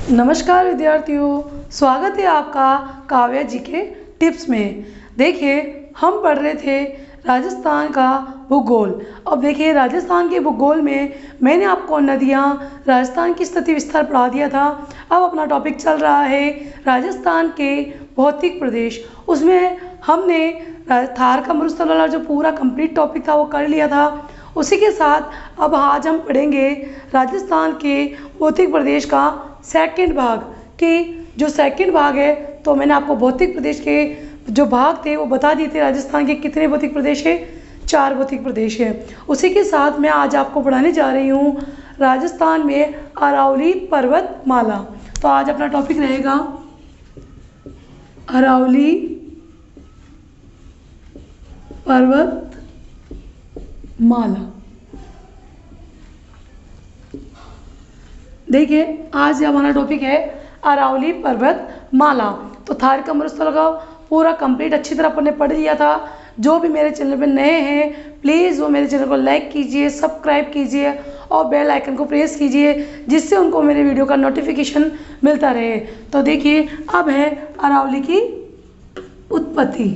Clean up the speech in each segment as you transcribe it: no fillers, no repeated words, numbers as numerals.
नमस्कार विद्यार्थियों, स्वागत है आपका काव्या जी के टिप्स में। देखिए, हम पढ़ रहे थे राजस्थान का भूगोल। अब देखिए, राजस्थान के भूगोल में मैंने आपको नदियाँ, राजस्थान की स्थिति विस्तार पढ़ा दिया था। अब अपना टॉपिक चल रहा है राजस्थान के भौतिक प्रदेश। उसमें हमने थार का मरुस्थल वाला जो पूरा कंप्लीट टॉपिक था वो कर लिया था। उसी के साथ अब आज हम पढ़ेंगे राजस्थान के भौतिक प्रदेश का सेकंड भाग। कि जो सेकंड भाग है, तो मैंने आपको भौतिक प्रदेश के जो भाग थे वो बता दिए थे। राजस्थान के कितने भौतिक प्रदेश है? 4 भौतिक प्रदेश है। उसी के साथ मैं आज आपको पढ़ाने जा रही हूँ राजस्थान में अरावली पर्वतमाला। तो आज अपना टॉपिक रहेगा अरावली पर्वतमाला। देखिए, आज हमारा टॉपिक है अरावली पर्वतमाला। तो थार का मरुस्थल का पूरा कंप्लीट अच्छी तरह अपन ने पढ़ लिया था। जो भी मेरे चैनल पे नए हैं, प्लीज़ वो मेरे चैनल को लाइक कीजिए, सब्सक्राइब कीजिए और बेल आइकन को प्रेस कीजिए, जिससे उनको मेरे वीडियो का नोटिफिकेशन मिलता रहे। तो देखिए, अब है अरावली की उत्पत्ति।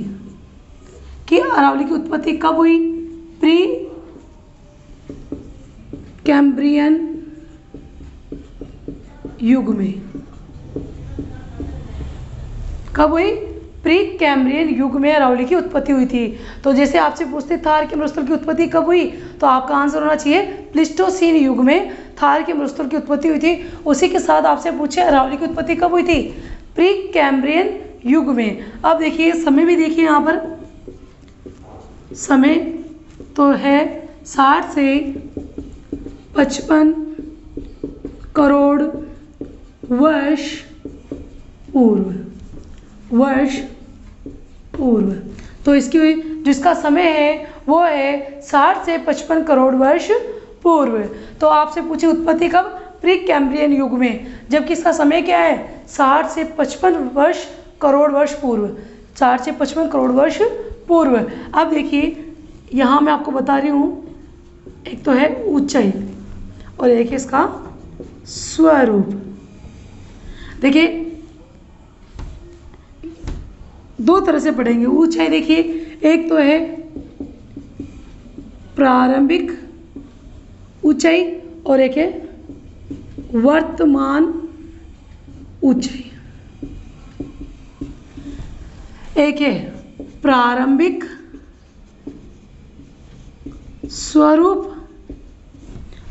कि अरावली की उत्पत्ति कब हुई? प्री कैम्ब्रियन युग में। कब हुई? प्री कैम्ब्रियन युग में अरावली की उत्पत्ति हुई थी। तो जैसे आपसे पूछते थार के मरुस्थल की उत्पत्ति कब हुई, तो आपका आंसर होना चाहिए प्लीस्टोसीन युग में थार के मरुस्थल की उत्पत्ति हुई थी। उसी के साथ आपसे पूछे अरावली की उत्पत्ति कब हुई थी? प्री कैम्ब्रियन युग में। अब देखिए, समय भी देखिए, यहाँ पर समय तो है 60 से 55 करोड़ वर्ष पूर्व। तो इसकी जिसका समय है वो है 60 से 55 करोड़ वर्ष पूर्व। तो आपसे पूछे उत्पत्ति कब? प्री कैम्ब्रियन युग में, जबकि इसका समय क्या है? 60 से 55 करोड़ वर्ष पूर्व। 60 से 55 करोड़ वर्ष पूर्व। अब देखिए, यहाँ मैं आपको बता रही हूँ, एक तो है ऊंचाई और एक है इसका स्वरूप। देखिए, दो तरह से पढ़ेंगे ऊंचाई। देखिए, एक तो है प्रारंभिक ऊंचाई और एक है वर्तमान ऊंचाई। एक है प्रारंभिक स्वरूप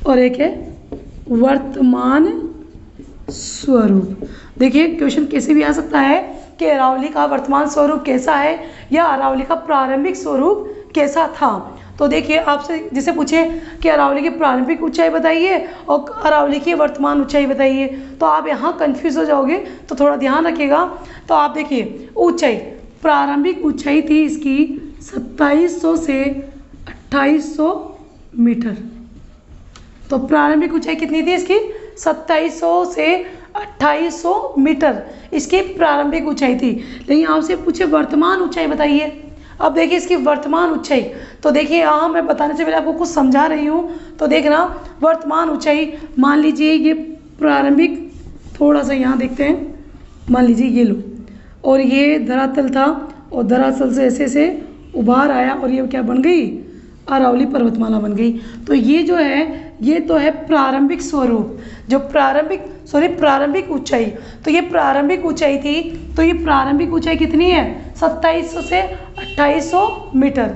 और एक है वर्तमान स्वरूप। देखिए, क्वेश्चन कैसे भी आ सकता है कि अरावली का वर्तमान स्वरूप कैसा है या अरावली का प्रारंभिक स्वरूप कैसा था। तो देखिए, आपसे जैसे पूछे कि अरावली की प्रारंभिक ऊंचाई बताइए और अरावली की वर्तमान ऊंचाई बताइए, तो आप यहाँ कंफ्यूज हो जाओगे। तो थोड़ा ध्यान रखिएगा। तो आप देखिए, ऊंचाई, प्रारंभिक ऊंचाई थी इसकी 2700 से 2800 मीटर। तो प्रारंभिक ऊंचाई कितनी थी इसकी? 2700 से 2800 मीटर इसकी प्रारंभिक ऊंचाई थी। लेकिन आपसे पूछे वर्तमान ऊंचाई बताइए। अब देखिए, इसकी वर्तमान ऊंचाई, तो देखिए यहाँ मैं बताने से पहले आपको कुछ समझा रही हूँ। तो देखना, वर्तमान ऊंचाई, मान लीजिए ये प्रारंभिक, थोड़ा सा यहाँ देखते हैं, मान लीजिए ये लो, और ये धरातल था और धरातल से ऐसे से उभार आया और ये क्या बन गई? अरावली पर्वतमाला बन गई। तो ये जो है, ये तो है प्रारंभिक स्वरूप, जो प्रारंभिक ऊंचाई। तो ये प्रारंभिक ऊंचाई थी। तो ये प्रारंभिक ऊंचाई कितनी है? 2700 से 2800 मीटर।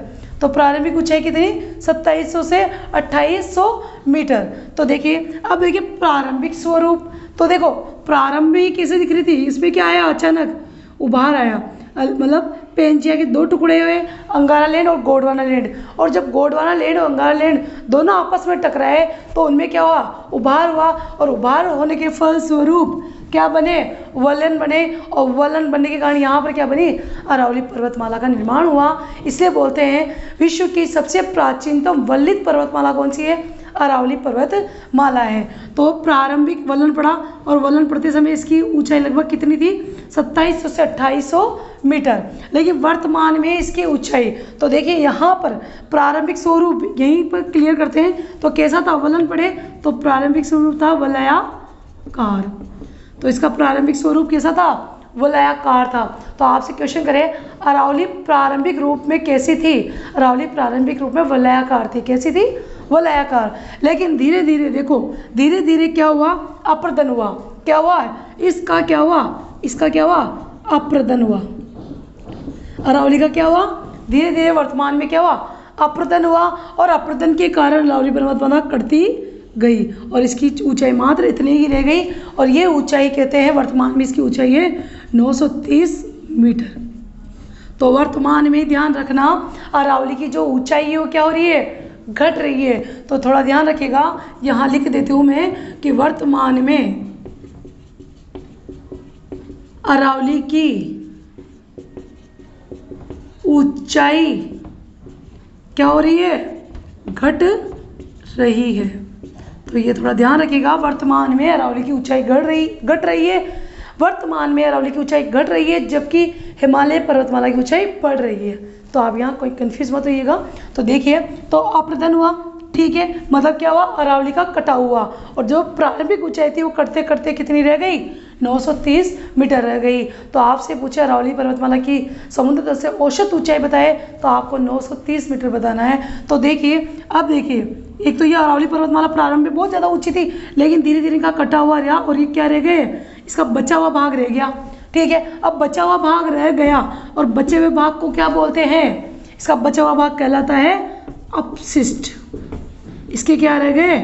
तो प्रारंभिक ऊंचाई कितनी? 2700 से 2800 मीटर। तो देखिए, अब देखिए प्रारंभिक स्वरूप। तो देखो, प्रारंभिक कैसे दिख रही थी? इसमें क्या आया? अचानक उभार आया, मतलब पेंजिया के 2 टुकड़े हुए, अंगारा लैंड और गोंडवाना लैंड। और जब गोंडवाना लैंड और अंगारा लैंड दोनों आपस में टकराए तो उनमें क्या हुआ? उभार हुआ। और उभार होने के फलस्वरूप क्या बने? वलन बने। और वलन बनने के कारण यहाँ पर क्या बनी? अरावली पर्वतमाला का निर्माण हुआ। इसलिए बोलते हैं विश्व की सबसे प्राचीनतम वल्लित पर्वतमाला कौन सी है? अरावली पर्वतमाला है। तो प्रारंभिक वलन पड़ा, और वलन पड़ते समय इसकी ऊंचाई लगभग कितनी थी? 2700 से 2800 मीटर। लेकिन वर्तमान में इसकी ऊंचाई, तो देखिए यहाँ पर प्रारंभिक स्वरूप यहीं पर क्लियर करते हैं। तो कैसा था? वलन पड़े तो प्रारंभिक स्वरूप था वलयाकार। तो इसका प्रारंभिक स्वरूप कैसा था? वलयाकार था। तो आपसे क्वेश्चन करें अरावली प्रारंभिक रूप में कैसी थी? अरावली प्रारंभिक रूप में वलयाकार थी। कैसी थी? वलयाकार। लेकिन धीरे धीरे देखो, धीरे धीरे क्या हुआ? अप्रदन हुआ। क्या हुआ? इसका क्या हुआ? इसका क्या हुआ? अप्रदन हुआ। अरावली का क्या हुआ? धीरे धीरे वर्तमान में क्या हुआ? अप्रदन हुआ, और अप्रदन के कारण अरावली पर्वतमाला कटती गई और इसकी ऊंचाई मात्र इतनी ही रह गई, और ये ऊंचाई कहते हैं, वर्तमान में इसकी ऊंचाई है 930 मीटर। तो वर्तमान में ध्यान रखना अरावली की जो ऊंचाई है वो क्या हो रही है? घट रही है। तो थोड़ा ध्यान रखिएगा, यहाँ लिख देती हूँ मैं कि वर्तमान में अरावली की ऊंचाई क्या हो रही है? घट रही है। तो ये थोड़ा ध्यान रखिएगा, वर्तमान में अरावली की ऊंचाई घट रही है। वर्तमान में अरावली की ऊंचाई घट रही है, जबकि हिमालय पर्वतमाला की ऊंचाई बढ़ रही है। तो आप यहाँ कोई कंफ्यूज मत होइएगा। तो देखिए, तो अप्रदन हुआ, ठीक है, मतलब क्या हुआ? अरावली का कटाव हुआ, और जो प्रारंभिक ऊंचाई थी वो कटते कटते कितनी रह गई? 930 मीटर रह गई। तो आपसे पूछे अरावली पर्वतमाला की समुद्र तल से औसत ऊंचाई बताए, तो आपको 930 मीटर बताना है। तो देखिए, अब देखिए, एक तो ये अरावली पर्वतमाला प्रारंभ में बहुत ज़्यादा ऊंची थी, लेकिन धीरे धीरे इनका कटा हुआ रहा, और ये क्या रह गए? इसका बचा हुआ भाग रह गया। ठीक है, अब बचा हुआ भाग रह गया, और बचे हुए भाग को क्या बोलते हैं? इसका बचा हुआ भाग कहलाता है अपशिष्ट। इसके क्या रह गए?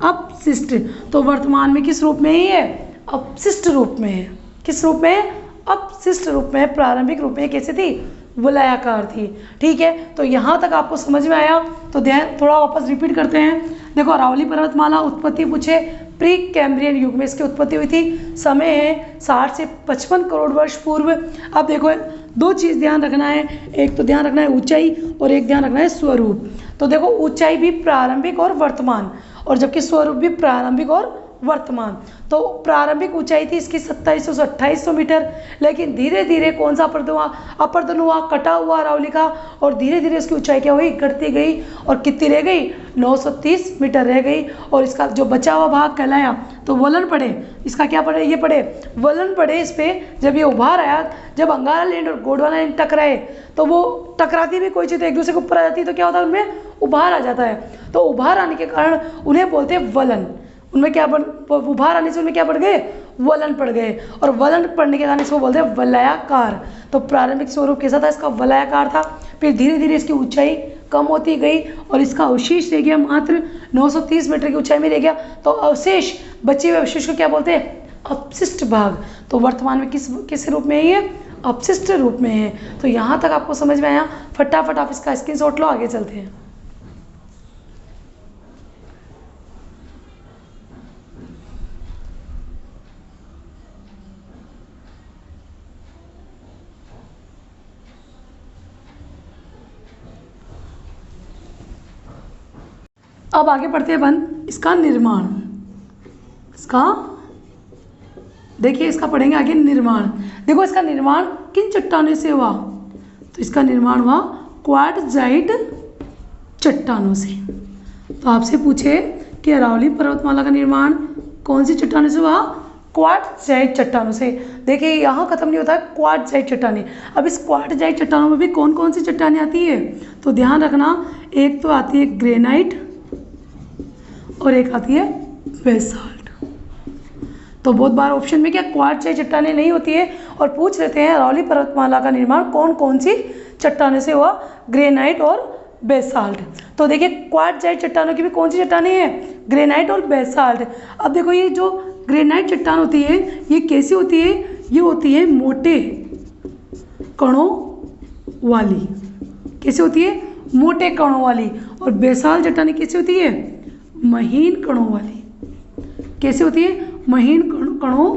अपशिष्ट। तो वर्तमान में किस रूप में ही है? अपशिष्ट रूप में है। किस रूप में? अपशिष्ट रूप में। प्रारंभिक रूप में कैसे थी? वलयाकार थी। ठीक है, तो यहाँ तक आपको समझ में आया। तो ध्यान थोड़ा वापस रिपीट करते हैं। देखो, अरावली पर्वतमाला उत्पत्ति पूछे प्री कैम्ब्रियन युग में इसकी उत्पत्ति हुई थी। समय है 60 से 55 करोड़ वर्ष पूर्व। अब देखो, दो चीज़ ध्यान रखना है, एक तो ध्यान रखना है ऊंचाई, और एक ध्यान रखना है स्वरूप। तो देखो, ऊंचाई भी प्रारंभिक और वर्तमान, और जबकि स्वरूप भी प्रारंभिक और वर्तमान। तो प्रारंभिक ऊंचाई थी इसकी 2700 से 2800 मीटर, लेकिन धीरे धीरे कौन सा अपर्दन हुआ, कटा हुआ अरावली का, और धीरे धीरे इसकी ऊंचाई क्या हुई? घटती गई, और कितनी रह गई? 930 मीटर रह गई। और इसका जो बचा हुआ भाग कहलाया, तो वलन पड़े, इसका क्या पड़े? ये पड़े वलन पड़े इस पर। जब ये उभार आया, जब अंगारा लैंड और गोंडवाना लैंड टकराए, तो वो टकराती भी कोई चीज़ एक दूसरे के ऊपर आ जाती है, तो क्या होता है? उनमें उभार आ जाता है। तो उभार आने के कारण उन्हें बोलते हैं वलन। उनमें क्या उभार आने से उनमें क्या पड़ गए? वलन पड़ गए, और वलन पड़ने के कारण इसको बोलते हैं वलयाकार। तो प्रारंभिक स्वरूप कैसा था? इसका वलयाकार था। फिर धीरे धीरे इसकी ऊंचाई कम होती गई, और इसका अवशेष रह गया मात्र 930 मीटर की ऊंचाई में रह गया। तो अवशेष, बचे हुए अवशेष को क्या बोलते हैं? अपशिष्ट भाग। तो वर्तमान में किस रूप में है ये? अपशिष्ट रूप में है। तो यहाँ तक आपको समझ में आया। फटाफट आप इसका स्क्रीनशॉट लो, आगे चलते हैं। अब आगे बढ़ते हैं इसका निर्माण। इसका देखिए, इसका पढ़ेंगे आगे निर्माण। देखो, इसका निर्माण किन चट्टानों से हुआ? तो इसका निर्माण हुआ क्वार्टजाइट चट्टानों से। तो आपसे पूछे कि अरावली पर्वतमाला का निर्माण कौन सी चट्टानों से हुआ? क्वार्टजाइट चट्टानों से। देखिए, यहाँ खत्म नहीं होता है क्वार्टजाइट चट्टानें। अब इस क्वार्टजाइट चट्टानों में भी कौन कौन सी चट्टानें आती है? तो ध्यान रखना, एक तो आती है ग्रेनाइट, और एक आती है बेसाल्ट। तो बहुत बार ऑप्शन में क्या क्वार्टजाइट चट्टानें नहीं होती है, और पूछ लेते हैं अरावली पर्वतमाला का निर्माण कौन कौन सी चट्टानों से हुआ? ग्रेनाइट और बेसाल्ट। तो देखिए, क्वार्टजाइट चट्टानों की भी कौन सी चट्टानें हैं? ग्रेनाइट और बेसाल्ट। अब देखो, ये जो ग्रेनाइट चट्टान होती है, ये कैसी होती है? ये होती है मोटे कणों वाली। कैसी होती है? मोटे कणों वाली। और बेसाल्ट चट्टानें कैसी होती है? महीन कणों वाली। कैसे होती है? महीन कणों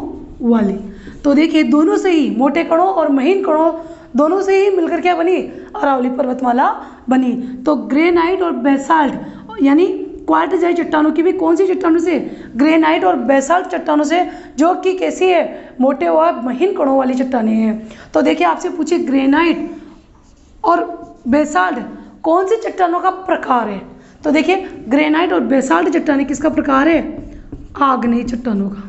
वाली। तो देखिए, दोनों से ही, मोटे कणों और महीन कणों दोनों से ही मिलकर क्या बनी? अरावली पर्वतमाला बनी। तो ग्रेनाइट और बेसाल्ट, यानी क्वार्टजाइट चट्टानों की भी कौन सी चट्टानों से? ग्रेनाइट और बेसाल्ट चट्टानों से, जो कि कैसी है? मोटे और महीन कणों वाली चट्टानें हैं। तो देखिए, आपसे पूछे ग्रेनाइट और बेसाल्ट कौन सी चट्टानों का प्रकार है? तो देखिए, ग्रेनाइट और बेसाल्ट चट्टानें किसका प्रकार है? आग्नेय चट्टानों का।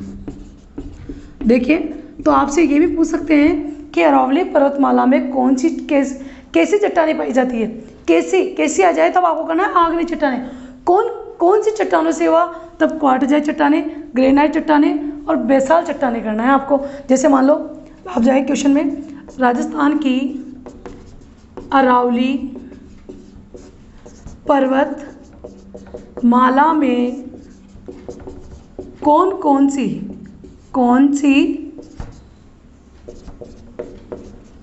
देखिए, तो आपसे ये भी पूछ सकते हैं कि अरावली पर्वतमाला में कौन सी कैसी चट्टानें पाई जाती है। कैसी आ जाए तब आपको करना है आग्नेय चट्टानें। कौन सी चट्टानों से हुआ, तब क्वार्टजाइट चट्टानें, ग्रेनाइट चट्टानें और बेसाल्ट चट्टानें करना है आपको। जैसे मान लो आप जाए क्वेश्चन में, राजस्थान की अरावली पर्वत माला में कौन सी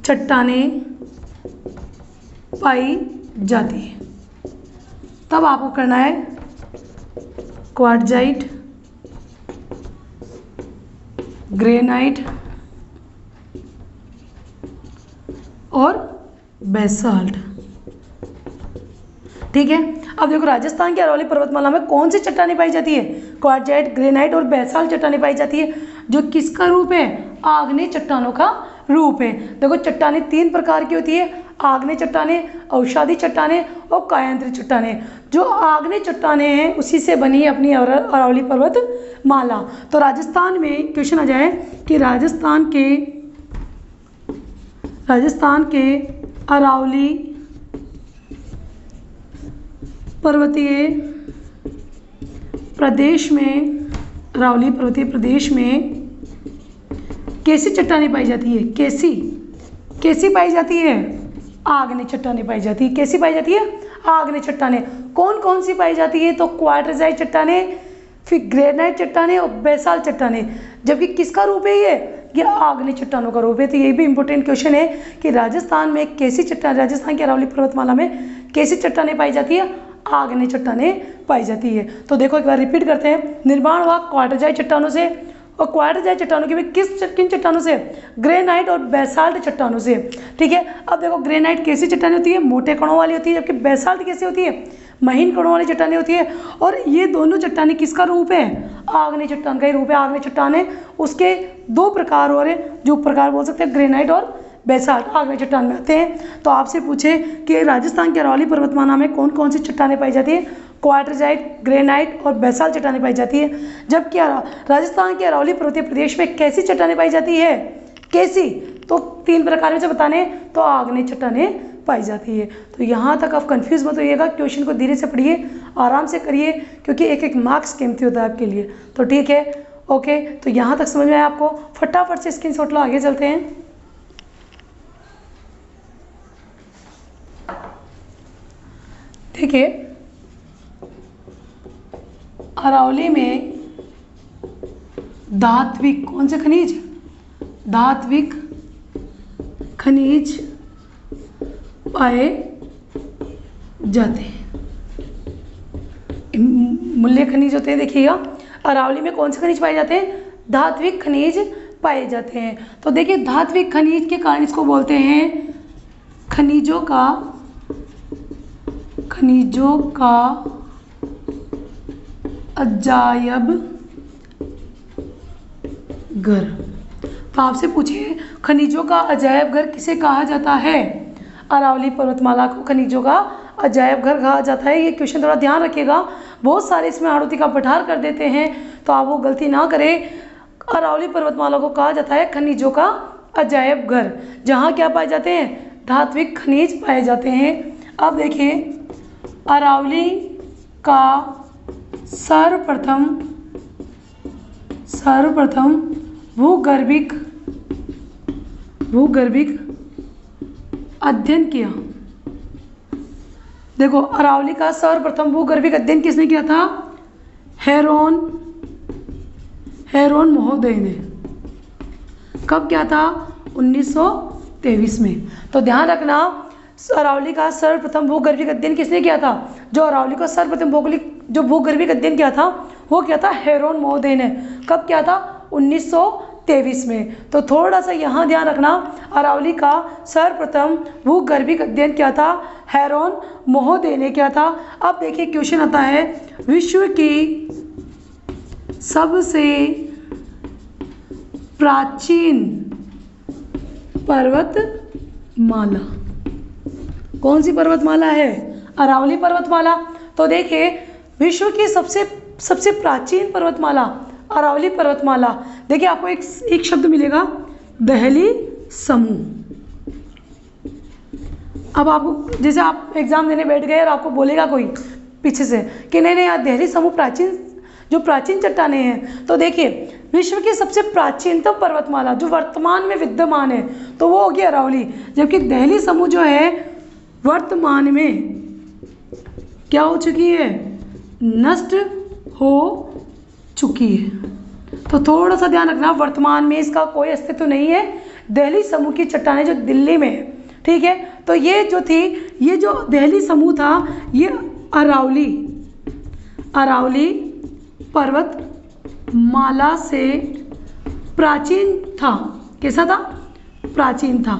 चट्टानें पाई जाती है, तब आपको करना है क्वार्टजाइट, ग्रेनाइट और बेसाल्ट। ठीक है, अब देखो राजस्थान की अरावली पर्वतमाला में कौन सी चट्टानें पाई जाती है, क्वार्टजाइट, ग्रेनाइट और बेसाल्ट चट्टानें पाई जाती है, जो किसका रूप है, आग्नेय चट्टानों का रूप है। देखो चट्टानें 3 प्रकार की होती है, आग्नेय चट्टानें, अवसादी चट्टानें और कायांतरित चट्टानें। जो आग्नेय चट्टानें हैं उसी से बनी है अपनी अरावली पर्वतमाला। तो राजस्थान में क्वेश्चन आ जाए कि राजस्थान के अरावली पर्वतीय प्रदेश में कैसी चट्टानें पाई जाती है, कैसी पाई जाती है, आग्नेय चट्टानें पाई जाती है। कैसी पाई जाती है, आग्नेय चट्टानें। कौन सी पाई जाती है, तो क्वार्टजाइट चट्टानें, फिर ग्रेनाइट चट्टानें और बेसाल्ट चट्टानें। जबकि किसका रूप है ये आग्नेय चट्टानों का रूप है। तो ये भी इंपॉर्टेंट क्वेश्चन है कि राजस्थान की अरावली पर्वतमाला में कैसी चट्टानें पाई जाती है, आग्नेय चट्टानें पाई जाती है। तो देखो एक बार रिपीट करते हैं, निर्माण हुआ क्वार्टजाइट चट्टानों से, और क्वार्टजाइट चट्टानों के भी किन चट्टानों से, ग्रेनाइट और बेसाल्ट चट्टानों से। ठीक है, अब देखो ग्रेनाइट कैसी चट्टानें होती है, मोटे कणों वाली होती है, जबकि बेसाल्ट कैसी होती है, महीन कणों वाली चट्टानें होती है। और ये दोनों चट्टानें किसका रूप है, आग्नेय चट्टान का ही रूप है। आग्नेय चट्टान है, उसके 2 प्रकार हो रहे, जो प्रकार बोल सकते हैं ग्रेनाइट और बेसाल्ट आग्नेय चट्टान में आते हैं। तो आपसे पूछे कि राजस्थान की अरावली पर्वतमाला में कौन सी चट्टानें पाई जाती है, क्वार्टजाइट, ग्रेनाइट और बेसाल्ट चट्टानें पाई जाती है। जबकि राजस्थान के अरावली पर्वतीय प्रदेश में कैसी चट्टानें पाई जाती है, तो 3 प्रकार में से बताने, तो आग्नेय चट्टानें पाई जाती है। तो यहाँ तक आप कंफ्यूज मत होइएगा, क्वेश्चन को धीरे से पढ़िए, आराम से करिए, क्योंकि एक मार्क्स कीमती होता है आपके लिए। तो ठीक है, ओके, तो यहाँ तक समझ में आया आपको। फटाफट से स्क्रीनशॉट लो, आगे चलते हैं। देखिए, अरावली में धात्विक कौन से खनिज, धात्विक खनिज पाए जाते हैं। मूल्य खनिज होते हैं, देखिएगा अरावली में कौन से खनिज पाए जाते हैं, धात्विक खनिज पाए जाते हैं। तो देखिए धात्विक खनिज के कारण इसको बोलते हैं खनिजों का अजायब घर। तो आपसे पूछिए खनिजों का अजायब घर किसे कहा जाता है, अरावली पर्वतमाला को खनिजों का अजायब घर कहा जाता है। ये क्वेश्चन थोड़ा ध्यान रखिएगा, बहुत सारे इसमें आड़ोती का पठार कर देते हैं, तो आप वो गलती ना करें। अरावली पर्वतमाला को कहा जाता है खनिजों का अजायब घर, जहाँ क्या पाए जाते हैं, धात्विक खनिज पाए जाते हैं। अब देखिए अरावली का सर्वप्रथम भूगर्भिक अध्ययन किया। देखो अरावली का सर्वप्रथम भूगर्भिक अध्ययन किसने किया था, हेरोन महोदय ने। कब किया था, 1923 में। तो ध्यान रखना, अरावली का सर्वप्रथम भूगर्भिक अध्ययन किसने किया था, जो अरावली का सर्वप्रथम भूगर्भिक अध्ययन किया था वो किया था हेरोन महोदय ने। कब किया था, 1923 में। तो थोड़ा सा यहाँ ध्यान रखना, अरावली का सर्वप्रथम भूगर्भिक अध्ययन किया था हेरोन महोदय ने किया था। अब देखिए क्वेश्चन आता है, विश्व की सबसे प्राचीन पर्वतमाला कौन सी पर्वतमाला है, अरावली पर्वतमाला। तो देखिए विश्व की सबसे प्राचीन पर्वतमाला अरावली पर्वतमाला। देखिए आपको एक शब्द मिलेगा, दहली समूह। अब आपको, जैसे आप एग्जाम देने बैठ गए और आपको बोलेगा कोई पीछे से कि नहीं नहीं यार, दहली समूह प्राचीन चट्टानें हैं, तो देखिए विश्व की सबसे प्राचीनतम पर्वतमाला जो वर्तमान में विद्यमान है तो वो होगी अरावली। जबकि दहली समूह जो है वर्तमान में क्या हो चुकी है, नष्ट हो चुकी है। तो थोड़ा सा ध्यान रखना, वर्तमान में इसका कोई अस्तित्व नहीं है। दहली समूह की चट्टानें जो दिल्ली में है, ठीक है, तो ये जो थी, ये जो दहली समूह था ये अरावली पर्वतमाला से प्राचीन था। कैसा था, प्राचीन था।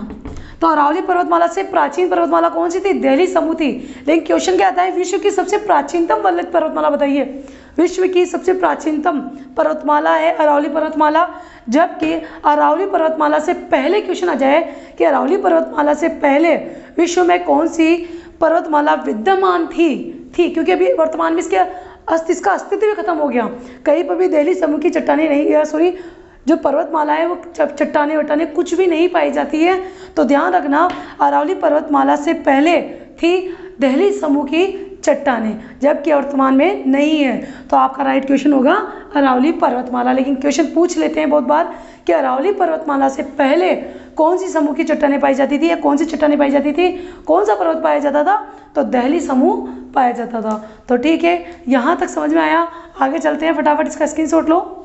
तो अरावली पर्वतमाला से प्राचीन पर्वतमाला कौन सी थी, दहली समूह थी। लेकिन क्वेश्चन क्या आता है, विश्व की सबसे प्राचीनतम पर्वतमाला बताइए। विश्व की सबसे प्राचीनतम पर्वतमाला है अरावली पर्वतमाला। जबकि अरावली पर्वतमाला से पहले क्वेश्चन आ जाए कि अरावली पर्वतमाला से पहले विश्व में कौन सी पर्वतमाला विद्यमान थी, क्योंकि अभी वर्तमान में इसका अस्तित्व भी खत्म हो गया। कहीं पर भी दहली समूह की चट्टानें नहीं, सॉरी, जो पर्वतमाला है वो चट्टानें वट्टानें कुछ भी नहीं पाई जाती है। तो ध्यान रखना, अरावली पर्वतमाला से पहले थी दहली समूह की चट्टानें, जबकि वर्तमान में नहीं है। तो आपका राइट क्वेश्चन होगा अरावली पर्वतमाला। लेकिन क्वेश्चन पूछ लेते हैं बहुत बार कि अरावली पर्वतमाला से पहले कौन सी समूह की चट्टानें पाई जाती थी, या कौन सी चट्टानें पाई जाती थी, कौन सा पर्वत पाया जाता था, तो दहली समूह पाया जाता था। तो ठीक है, यहाँ तक समझ में आया। आगे चलते हैं, फटाफट इसका स्क्रीनशॉट लो।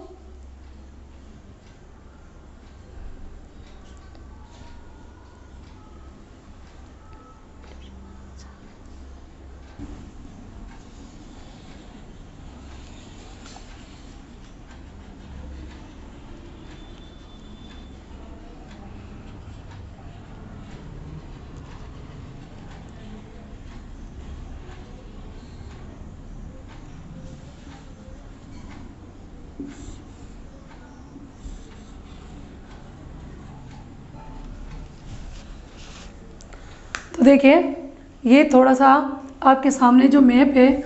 तो देखिए, ये थोड़ा सा आपके सामने जो मैप है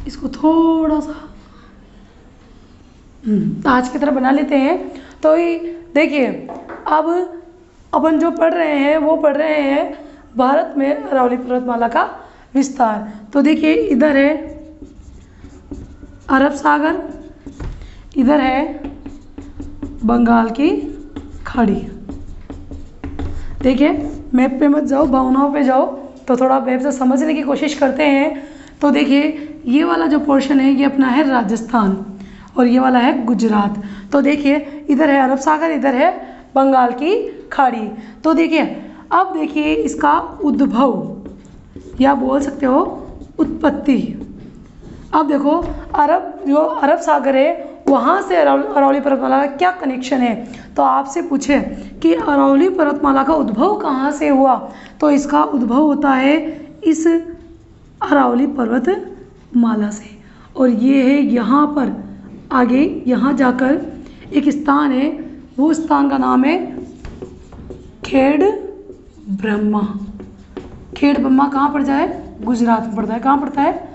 इसको थोड़ा सा आज की तरह बना लेते हैं। तो ये देखिए, अब अपन जो पढ़ रहे हैं वो पढ़ रहे हैं भारत में अरावली पर्वतमाला का विस्तार। तो देखिए, इधर है अरब सागर, इधर है बंगाल की खाड़ी। देखिए, मैप पे मत जाओ, भावनाओं पे जाओ। तो थोड़ा मैप से समझने की कोशिश करते हैं। तो देखिए, ये वाला जो पोर्शन है ये अपना है राजस्थान, और ये वाला है गुजरात। तो देखिए, इधर है अरब सागर, इधर है बंगाल की खाड़ी। तो देखिए, अब देखिए इसका उद्भव, या बोल सकते हो उत्पत्ति। अब देखो, अरब सागर है, वहाँ से अरावली पर्वतमाला का क्या कनेक्शन है। तो आपसे पूछे कि अरावली पर्वतमाला का उद्भव कहाँ से हुआ, तो इसका उद्भव होता है इस अरावली पर्वतमाला से। और ये है यहाँ पर आगे, यहाँ जाकर एक स्थान है, वो स्थान का नाम है खेड़ ब्रह्मा। खेड़ ब्रह्मा कहाँ पड़ जाए, गुजरात में पड़ता है। कहाँ पड़ता है,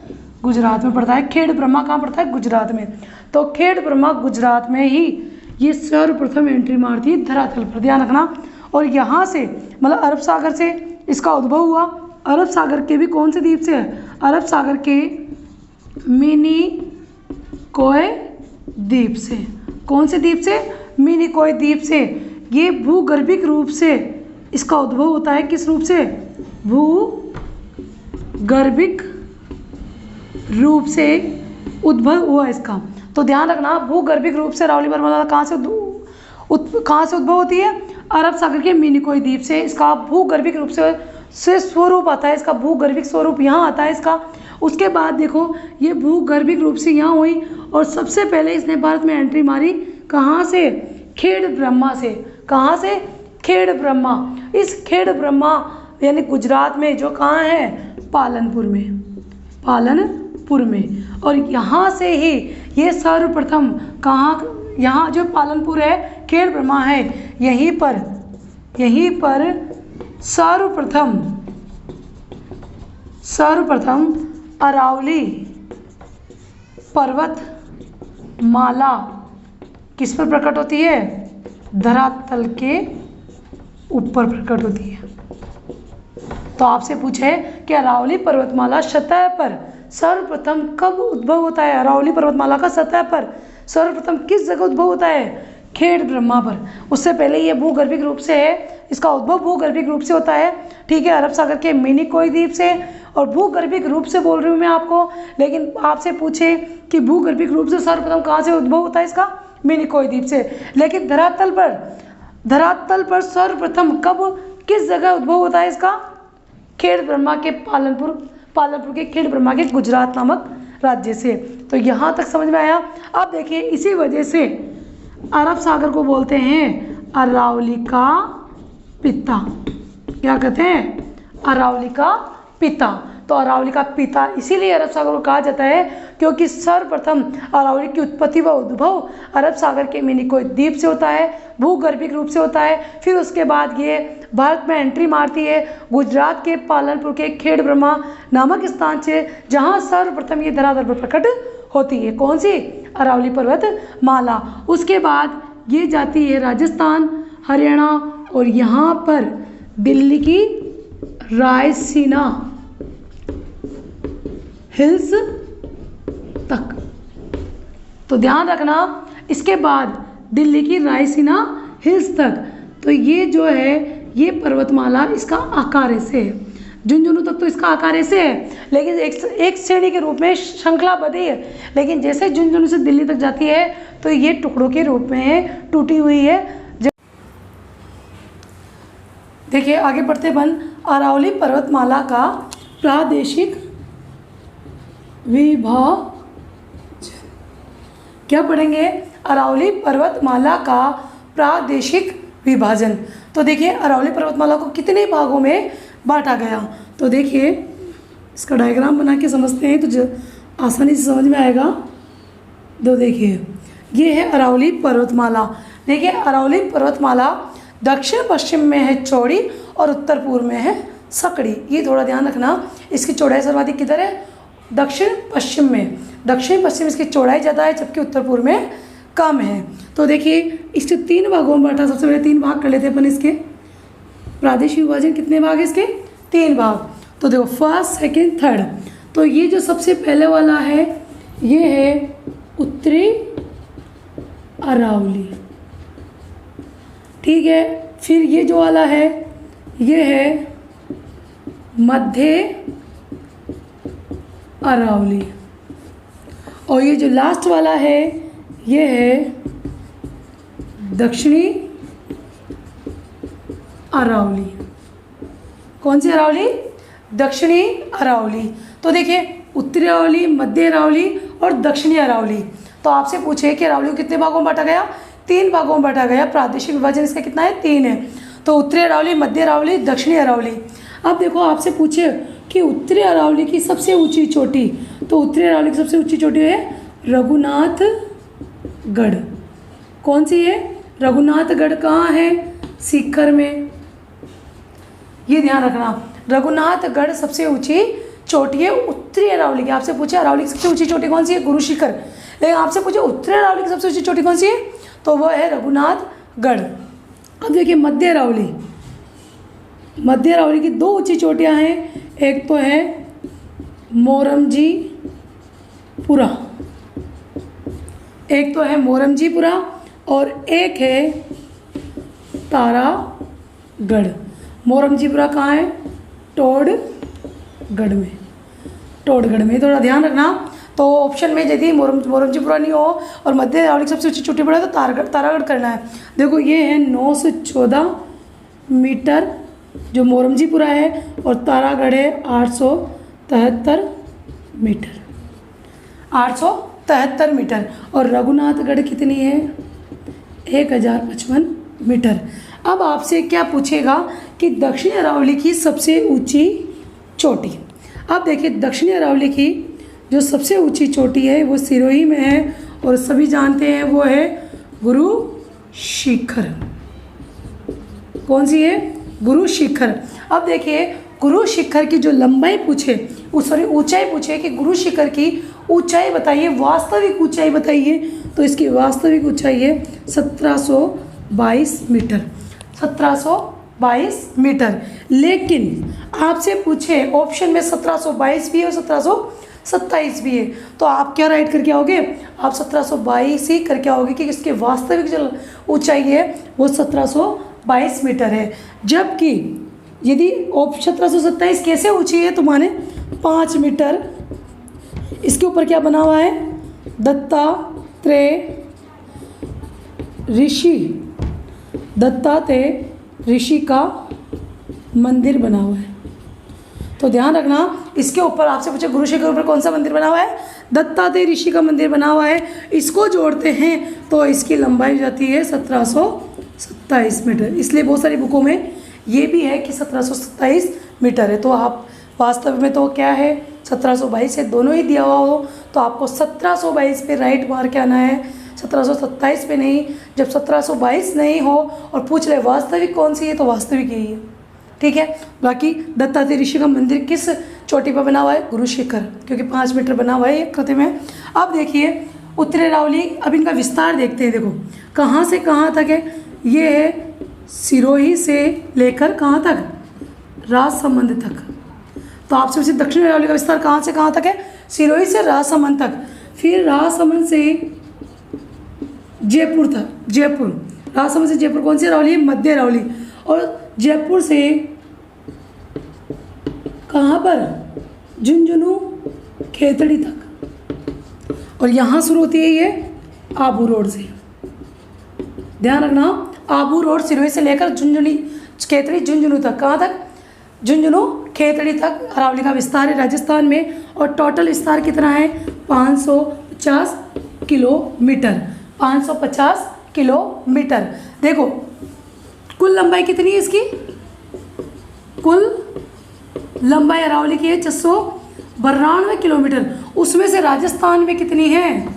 गुजरात में पड़ता है। खेड़ ब्रह्मा कहाँ पड़ता है, गुजरात में। तो खेड़ ब्रह्मा गुजरात में ही ये सर्वप्रथम एंट्री मारती है धरातल पर, ध्यान रखना। और यहाँ से मतलब अरब सागर से इसका उद्भव हुआ। अरब सागर के भी कौन से द्वीप से है, अरब सागर के मिनिकॉय द्वीप से। कौन से द्वीप से, मिनिकॉय द्वीप से। ये भूगर्भिक रूप से इसका उद्भव होता है। किस रूप से, भूगर्भिक रूप से उद्भव हुआ इसका। तो ध्यान रखना, भूगर्भिक रूप से अरावली पर्वतमाला कहाँ से उद्भव होती है, अरब सागर के मिनिकॉय द्वीप से। इसका भूगर्भिक रूप से स्वरूप आता है, इसका भूगर्भिक स्वरूप यहाँ आता है इसका। उसके बाद देखो, ये भूगर्भिक रूप से यहाँ हुई, और सबसे पहले इसने भारत में एंट्री मारी कहाँ से, खेड़ ब्रह्मा से। कहाँ से, खेड़ ब्रह्मा। इस खेड़ ब्रह्मा यानी गुजरात में, जो कहाँ है, पालनपुर में। और यहाँ से ही ये सर्वप्रथम कहाँ, यहाँ जो पालनपुर है, खेड़ ब्रह्मा है, यहीं पर सर्वप्रथम अरावली पर्वतमाला किस पर प्रकट होती है? धरातल के ऊपर प्रकट होती है। तो आपसे पूछे कि अरावली पर्वतमाला सतह पर सर्वप्रथम कब उद्भव होता है? अरावली पर्वतमाला का सतह पर सर्वप्रथम किस जगह उद्भव होता है? खेड़ ब्रह्मा पर। उससे पहले ये भूगर्भिक रूप से है, इसका उद्भव भूगर्भिक रूप से होता है, ठीक है, अरब सागर के मिनिकोय द्वीप से। और भूगर्भिक रूप से बोल रही हूँ मैं आपको, लेकिन आपसे पूछे कि भूगर्भिक रूप से सर्वप्रथम कहाँ से उद्भव होता है इसका? मिनिकोय द्वीप से। लेकिन धरातल पर सर्वप्रथम कब किस जगह उद्भव होता है इसका? खेड़ ब्रह्मा के पालनपुर के खेड़ ब्रह्मा के गुजरात नामक राज्य से। तो यहाँ तक समझ में आया। अब देखिए, इसी वजह से अरब सागर को बोलते हैं अरावली का पिता। क्या कहते हैं? अरावली का पिता। तो अरावली का पिता इसीलिए अरब सागर को कहा जाता है क्योंकि सर्वप्रथम अरावली की उत्पत्ति व उद्भव अरब सागर के मिनिकोय द्वीप से होता है, भूगर्भिक रूप से होता है। फिर उसके बाद ये भारत में एंट्री मारती है गुजरात के पालनपुर के खेड़ ब्रह्मा नामक स्थान से, जहाँ सर्वप्रथम ये धरातल पर प्रकट होती है। कौन सी? अरावली पर्वतमाला। उसके बाद ये जाती है राजस्थान, हरियाणा और यहाँ पर दिल्ली की रायसीना हिल्स तक। तो ध्यान रखना, इसके बाद दिल्ली की रायसीना हिल्स तक। तो ये जो है ये पर्वतमाला इसका आकार ऐसे है, झुंझुनू तक तो इसका आकार ऐसे है, लेकिन एक श्रेणी के रूप में श्रृंखलाबद्ध है। लेकिन जैसे झुंझुनू से दिल्ली तक जाती है तो ये टुकड़ों के रूप में है, टूटी हुई है। देखिए आगे बढ़ते बन, अरावली पर्वतमाला का प्रादेशिक विभाजन। क्या पढ़ेंगे? अरावली पर्वतमाला का प्रादेशिक विभाजन। तो देखिए अरावली पर्वतमाला को कितने भागों में बांटा गया। तो देखिए इसका डायग्राम बना के समझते हैं तो जो आसानी से समझ में आएगा। तो देखिए ये है अरावली पर्वतमाला। देखिए अरावली पर्वतमाला दक्षिण पश्चिम में है चौड़ी और उत्तर पूर्व में है सकड़ी। ये थोड़ा ध्यान रखना, इसकी चौड़ाई सर्वाधिक किधर है? दक्षिण पश्चिम में। दक्षिण पश्चिम इसकी चौड़ाई ज़्यादा है जबकि उत्तर पूर्व में कम है। तो देखिए इसके 3 भागों में बांटा। सबसे पहले 3 भाग कर लेते हैं अपन इसके। प्रादेशिक विभाजन कितने भाग है इसके? 3 भाग। तो देखो फर्स्ट, सेकंड, थर्ड। तो ये जो सबसे पहले वाला है ये है उत्तरी अरावली, ठीक है। फिर ये जो वाला है ये है मध्य अरावली और ये जो लास्ट वाला है ये है दक्षिणी अरावली। कौन सी अरावली? दक्षिणी अरावली। तो देखिए उत्तरी अरावली, मध्य अरावली और दक्षिणी अरावली। तो आपसे पूछे कि अरावली को कितने भागों में बांटा गया? 3 भागों में बांटा गया। प्रादेशिक विभाजन इसका कितना है? 3 है। तो उत्तरी अरावली, मध्य अरावली, दक्षिणी अरावली। अब देखो आपसे पूछे कि उत्तरी अरावली की सबसे ऊंची चोटी, तो उत्तरी अरावली की सबसे ऊंची चोटी है रघुनाथगढ़। कौन सी है? रघुनाथगढ़। कहाँ है? सीकर में। ये ध्यान रखना, रघुनाथगढ़ सबसे ऊंची चोटी है उत्तरी अरावली की। आपसे पूछे अरावली की सबसे ऊंची चोटी कौन सी है? गुरु शिखर। लेकिन आपसे पूछे उत्तरी अरावली की सबसे ऊंची चोटी कौन सी है? तो वह है रघुनाथगढ़। अब देखिए मध्य अरावली। मध्य अरावली की 2 ऊंची चोटियां हैं, एक तो है मोरमजीपुरा, एक तो है मोरमजीपुरा और एक है तारागढ़। मोरमजीपुरा कहाँ है? टोडगढ़ में। टोडगढ़ में, थोड़ा ध्यान रखना। तो ऑप्शन में यदि मोरमजीपुरा नहीं हो और मध्य अरावली की सबसे ऊंची चोटी पड़े तो तारागढ़ करना है। देखो ये है 914 मीटर जो मोरमजीपुरा है और तारागढ़ है 873 मीटर। 873 मीटर। और रघुनाथगढ़ कितनी है? 1055 मीटर। अब आपसे क्या पूछेगा कि दक्षिणी अरावली की सबसे ऊंची चोटी। अब देखिए दक्षिणी अरावली की जो सबसे ऊंची चोटी है वो सिरोही में है और सभी जानते हैं वो है गुरु शिखर। कौन सी है? गुरु शिखर। अब देखिए गुरु शिखर की जो लंबाई पूछे, सॉरी ऊंचाई पूछे कि गुरु शिखर की ऊंचाई बताइए, वास्तविक ऊंचाई बताइए। तो इसकी वास्तविक ऊंचाई है 1722 मीटर, 1722 मीटर। लेकिन आपसे पूछे ऑप्शन में 1722 भी है और 1727 भी है, तो आप क्या राइट करके आओगे? आप 1722 ही करके आओगे कि इसकी वास्तविक जो ऊंचाई है वो 1722 मीटर है। जबकि यदि 1727 कैसे ऊंची है तो माने 5 मीटर। इसके ऊपर क्या बना हुआ है? दत्तात्रेय ऋषि का मंदिर बना हुआ है। तो ध्यान रखना, इसके ऊपर आपसे पूछे गुरु शिखर के ऊपर कौन सा मंदिर बना हुआ है? दत्तात्रेय ऋषि का मंदिर बना हुआ है। इसको जोड़ते हैं तो इसकी लंबाई हो जाती है 1727 मीटर। इसलिए बहुत सारी बुकों में ये भी है कि 1727 मीटर है। तो आप वास्तव में तो क्या है 1722 है, दोनों ही दिया हुआ हो तो आपको 1722 पे राइट मार के आना है, 1727 पे नहीं। जब 1722 नहीं हो और पूछ ले वास्तविक कौन सी है तो वास्तविक यही है, ठीक है। बाकी दत्तात्रेय ऋषि का मंदिर किस चोटी पर बना हुआ है? गुरु शिखर, क्योंकि 5 मीटर बना हुआ है एक कृति में। अब देखिए उत्तरी अरावली, अब इनका विस्तार देखते हैं। देखो कहाँ से कहाँ तक है? ये है सिरोही से लेकर कहाँ तक? राजसमंद तक। तो आपसे पूछे दक्षिण अरावली का विस्तार कहाँ से कहाँ तक है? सिरोही से राजसमंद तक, फिर राजसमंद से जयपुर तक। जयपुर, राजसमंद से जयपुर कौन सी अरावली है? मध्य अरावली। और जयपुर से कहाँ पर? झुंझुनू खेतड़ी तक। और यहाँ शुरू होती है ये आबू रोड से। ध्यान रखना, आबू रोड सिरोही से लेकर झुंझुनी खेतड़ी झुंझुनू तक। कहाँ तक? झुंझुनू खेतड़ी तक अरावली का विस्तार है राजस्थान में। और टोटल विस्तार कितना है? 550 किलोमीटर, 550 किलोमीटर। देखो कुल लंबाई कितनी है इसकी? कुल लंबाई अरावली की है 692 किलोमीटर। उसमें से राजस्थान में कितनी है?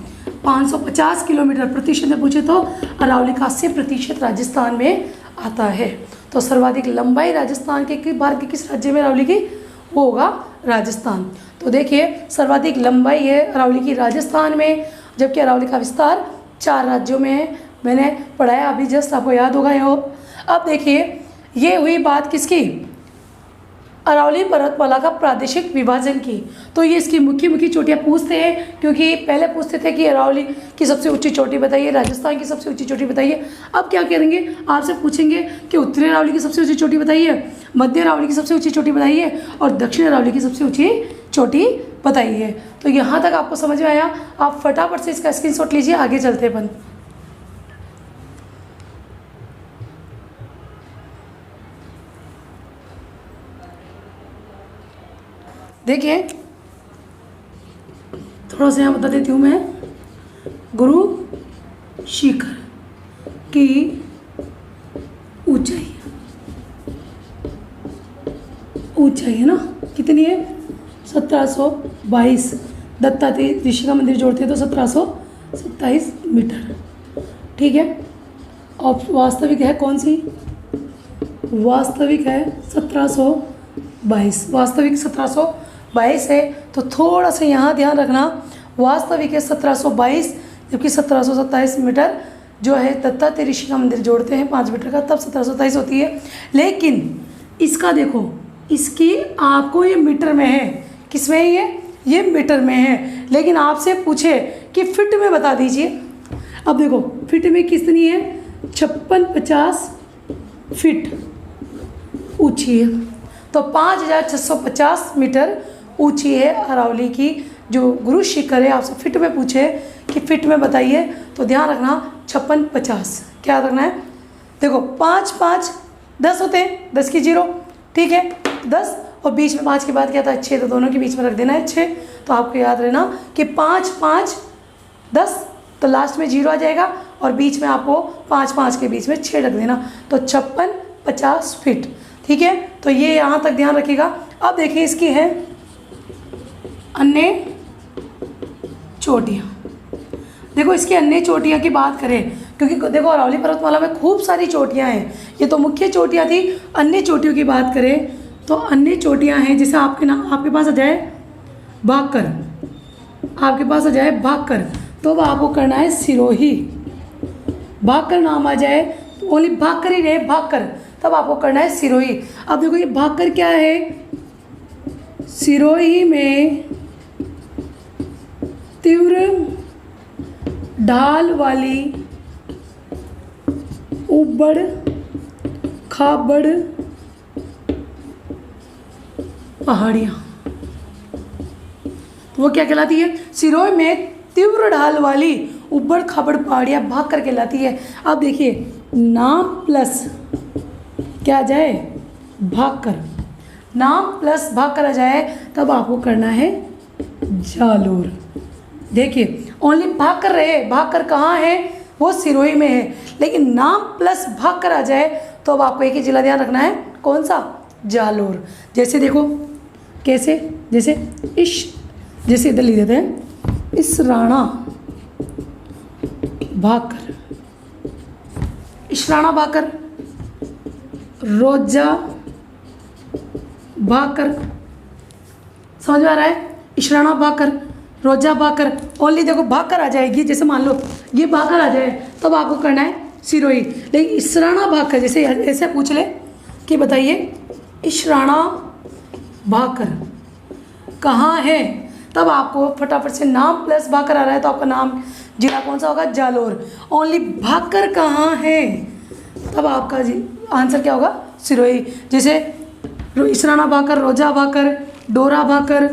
550 किलोमीटर। प्रतिशत में पूछे तो अरावली का 80% राजस्थान में आता है। तो सर्वाधिक लंबाई राजस्थान के भारत के किस राज्य में अरावली की? वो होगा राजस्थान। तो देखिए सर्वाधिक लंबाई है अरावली की राजस्थान में, जबकि अरावली का विस्तार 4 राज्यों में है। मैंने पढ़ाया अभी जस्ट, आपको याद होगा ये। अब देखिए ये हुई बात किसकी? अरावली पर्वतमाला का प्रादेशिक विभाजन की। तो ये इसकी मुख्य चोटियाँ पूछते हैं, क्योंकि पहले पूछते थे कि अरावली की सबसे ऊंची चोटी बताइए, राजस्थान की सबसे ऊंची चोटी बताइए। अब क्या करेंगे? आपसे पूछेंगे कि उत्तरी अरावली की सबसे ऊंची चोटी बताइए, मध्य अरावली की सबसे ऊंची चोटी बताइए और दक्षिण अरावली की सबसे ऊंची चोटी बताइए। तो यहाँ तक आपको समझ में आया? आप फटाफट से इसका स्क्रीनशॉट लीजिए, आगे चलते अपन। देखिए थोड़ा सा यहाँ बता देती हूँ मैं। गुरु शिखर की ऊंचाई है ना कितनी है? 1722। दत्तात्रेय ऋषि का मंदिर जोड़ते हैं तो 1727 मीटर, ठीक है। और वास्तविक है कौन सी? वास्तविक है 1722। वास्तविक 1722 है। तो थोड़ा सा यहाँ ध्यान रखना, वास्तविक है 1722, जबकि 1727 मीटर जो है दत्तात्रेय ऋषि का मंदिर जोड़ते हैं 5 मीटर का, तब 1727 होती है। लेकिन इसका देखो, इसकी आपको ये मीटर में है। किस में है ये मीटर में है। लेकिन आपसे पूछे कि फिट में बता दीजिए। अब देखो फिट में कितनी है? 5650 फीट ऊंची है। तो 5650 मीटर ऊंची है अरावली की जो गुरु शिखर है। आपसे फिट में पूछे कि फिट में बताइए तो ध्यान रखना 5650। क्या रखना है? देखो 5 5 10 होते हैं, 10 की 0, ठीक है 10, और बीच में 5 के बाद क्या था? 6, तो दोनों के बीच में रख देना है 6। तो आपको याद रहना कि 5 5 10, तो लास्ट में 0 आ जाएगा और बीच में आपको 5 5 के बीच में 6 रख देना। तो 5650 फीट, ठीक है। तो ये यहाँ तक ध्यान रखिएगा। अब देखिए इसकी है अन्य चोटियाँ। देखो इसकी अन्य चोटियाँ की बात करें, क्योंकि देखो अरावली पर्वतमाला में खूब सारी चोटियाँ हैं। ये तो मुख्य चोटियाँ थी। अन्य चोटियों की बात करें तो अन्य चोटियाँ हैं, जैसे आपके पास आ जाए बाकर, आपके पास आ जाए भाकर, तो अब आपको करना है सिरोही। भाकर नाम आ जाए तो ओनली भाकर ही रहे, भाकर, तब आपको करना है सिरोही। अब देखो ये भाकर क्या है, सिरोही में तीव्र ढाल वाली उबड़ खाबड़ पहाड़ियाँ, तो वो क्या कहलाती है, सिरोही में तीव्र ढाल वाली उबड़ खाबड़ पहाड़ियाँ भाकर कहलाती है। अब देखिए नाम प्लस क्या आ जाए, भाकर, नाम प्लस भाकर आ जाए तब आपको करना है जालोर। देखिए ओनली भाकर रहे, भाकर कहाँ है, वो सिरोही में है, लेकिन नाम प्लस भाकर आ जाए तो अब आपको एक ही जिला ध्यान रखना है, कौन सा, जालोर। जैसे देखो कैसे, जैसे इधर लिख देते हैं, इस राणा भाकर, इशराना भाकर, रोजा भाकर, समझ में आ रहा है, इशराना भाकर, रोजा भाकर, ओनली देखो भाकर आ जाएगी, जैसे मान लो ये भाकर आ जाए तब आपको करना है सिरोही। लेकिन इशराना भाकर जैसे ऐसे पूछ ले कि बताइए इशराना भाकर कहाँ है, तब आपको फटाफट से नाम प्लस भाकर आ रहा है तो आपका नाम जिला कौन सा होगा, जालोर। ओनली भाकर कहाँ है, तब आपका आंसर क्या होगा, सिरोही। जैसे इशराना भाकर, रोजा भाकर, डोरा भाकर,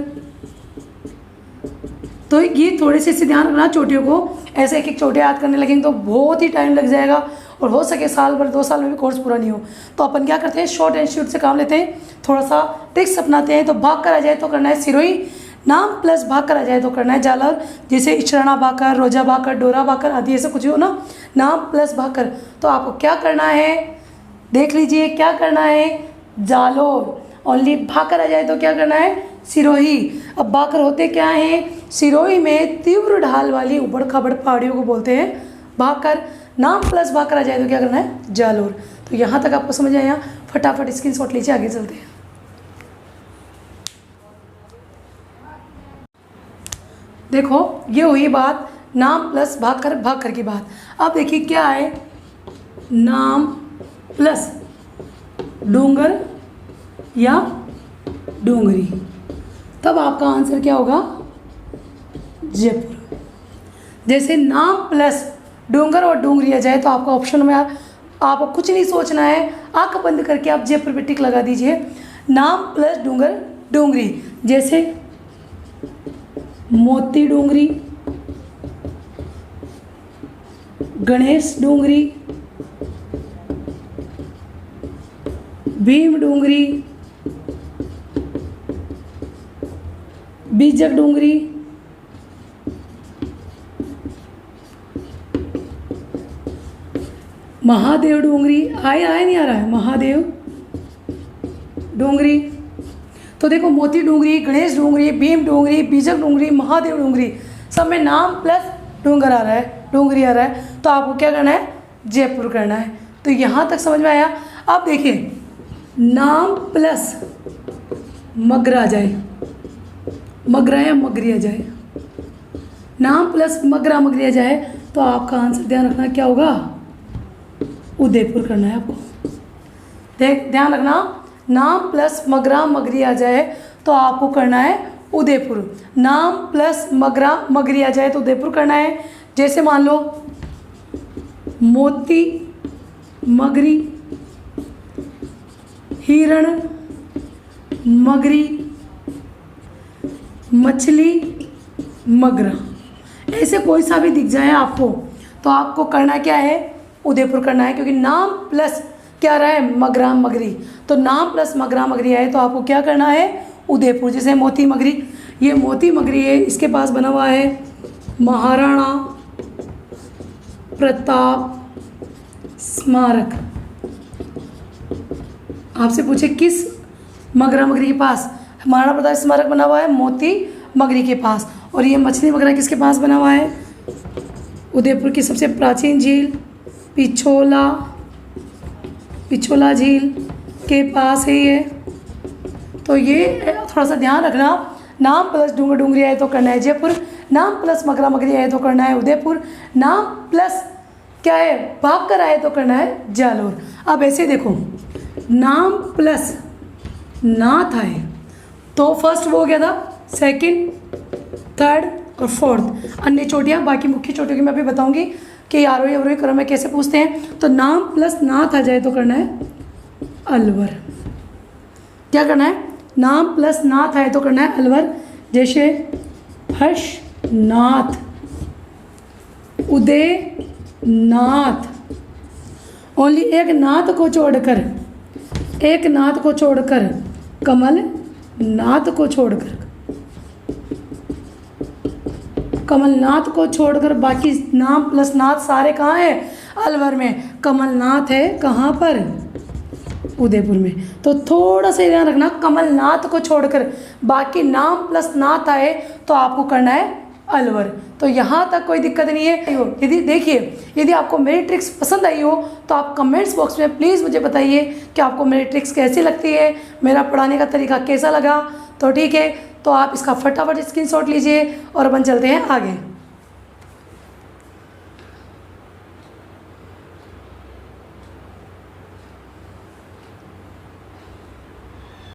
तो ये थोड़े से इससे ध्यान रखना चोटियों को, ऐसे एक एक चोटी याद करने लगेंगे तो बहुत ही टाइम लग जाएगा और हो सके साल भर 2 साल में भी कोर्स पूरा नहीं हो। तो अपन क्या करते हैं, शॉर्ट एंड स्वीट से काम लेते हैं, थोड़ा सा ट्रिक्स अपनाते हैं। तो भाकर आ जाए तो करना है सिरोही, नाम प्लस भाकर आ जाए तो करना है जालोर। जैसे इशराना भाकर, रोजा भाकर, डोरा भाकर आदि ऐसा कुछ हो ना, नाम प्लस भाकर, तो आपको क्या करना है, देख लीजिए क्या करना है, जालोर। ओनली भाकर आ जाए तो क्या करना है, सिरोही। अब भाकर होते क्या हैं, सिरोही में तीव्र ढाल वाली उबड़ खाबड़ पहाड़ियों को बोलते हैं भाकर। नाम प्लस भाकर आ जाए तो क्या करना है, जालोर। तो यहाँ तक आपको समझ आया, फटाफट स्क्रीनशॉट लीजिए, आगे चलते हैं। देखो ये हुई बात नाम प्लस भाकर, भाकर की बात। अब देखिए क्या है, नाम प्लस डूंगर या डूंगरी, तब आपका आंसर क्या होगा, जयपुर। जैसे नाम प्लस डूंगर और डूंगरी आ जाए तो आपका ऑप्शन में आपको कुछ नहीं सोचना है, आंख बंद करके आप जयपुर पे टिक लगा दीजिए, नाम प्लस डूंगर डूंगरी। जैसे मोती डूंगरी, गणेश डूंगरी, भीम डूंगरी, बीजक डूंगरी, महादेव डूंगरी, आया नहीं आ रहा है, महादेव डूंगरी। तो देखो मोती डूंगरी, गणेश डूंगरी, भीम डूंगरी, बीजक डूंगरी, महादेव डूंगरी, सब में नाम प्लस डूंगर आ रहा है, डूंगरी आ रहा है, तो आपको क्या करना है, जयपुर करना है। तो यहाँ तक समझ में आया। अब देखिए नाम प्लस मगरा आ जाए, मगरा या मगरी आ जाए, नाम प्लस मगरा मगरी आ जाए तो आपका आंसर ध्यान रखना क्या होगा, उदयपुर करना है आपको। ध्यान रखना, नाम प्लस मगरा मगरी आ जाए तो आपको करना है उदयपुर। नाम प्लस मगरा मगरी आ जाए तो उदयपुर करना है। जैसे मान लो मोती मगरी, हिरण मगरी, मछली मगरा, ऐसे कोई सा भी दिख जाए आपको तो आपको करना क्या है, उदयपुर करना है, क्योंकि नाम प्लस क्या रहा है, मगरा मगरी। तो नाम प्लस मगरा मगरी आए तो आपको क्या करना है, उदयपुर। जैसे मोती मगरी, ये मोती मगरी है, इसके पास बना हुआ है महाराणा प्रताप स्मारक। आपसे पूछे किस मगरा मगरी के पास, महाराणा प्रताप स्मारक बना हुआ है मोती मगरी के पास। और ये मछली मगरा किसके पास बना हुआ है, उदयपुर की सबसे प्राचीन झील पिछोला झील के पास है ये। तो ये थोड़ा सा ध्यान रखना, नाम प्लस डूंगर डूंगरी आए तो करना है जयपुर, नाम प्लस मकरा मकरी आए तो करना है उदयपुर, नाम प्लस क्या है भाग कर आए तो करना है जालोर। अब ऐसे देखो, नाम प्लस नाथ आए तो फर्स्ट वो हो गया था, सेकंड, थर्ड और फोर्थ अन्य चोटियाँ। बाकी मुख्य चोटियों की मैं अभी बताऊंगी कि आरोही अवरोही क्रम में कैसे पूछते हैं। तो नाम प्लस नाथ आ जाए तो करना है अलवर। क्या करना है, नाम प्लस नाथ आए तो करना है अलवर। जैसे हर्ष नाथ, उदय नाथ, ओनली एक नाथ को छोड़कर, एक नाथ को छोड़कर, कमल नाथ को छोड़कर, कमलनाथ को छोड़कर बाकी नाम प्लस नाथ सारे कहाँ हैं, अलवर में। कमलनाथ है कहाँ पर, उदयपुर में। तो थोड़ा सा ध्यान रखना, कमलनाथ को छोड़कर बाकी नाम प्लस नाथ आए तो आपको करना है अलवर। तो यहाँ तक कोई दिक्कत नहीं है। यदि देखिए, यदि आपको मेरी ट्रिक्स पसंद आई हो तो आप कमेंट्स बॉक्स में प्लीज़ मुझे बताइए कि आपको मेरी ट्रिक्स कैसी लगती है, मेरा पढ़ाने का तरीका कैसा लगा। तो ठीक है, तो आप इसका फटाफट स्क्रीनशॉट लीजिए और अपन चलते हैं आगे।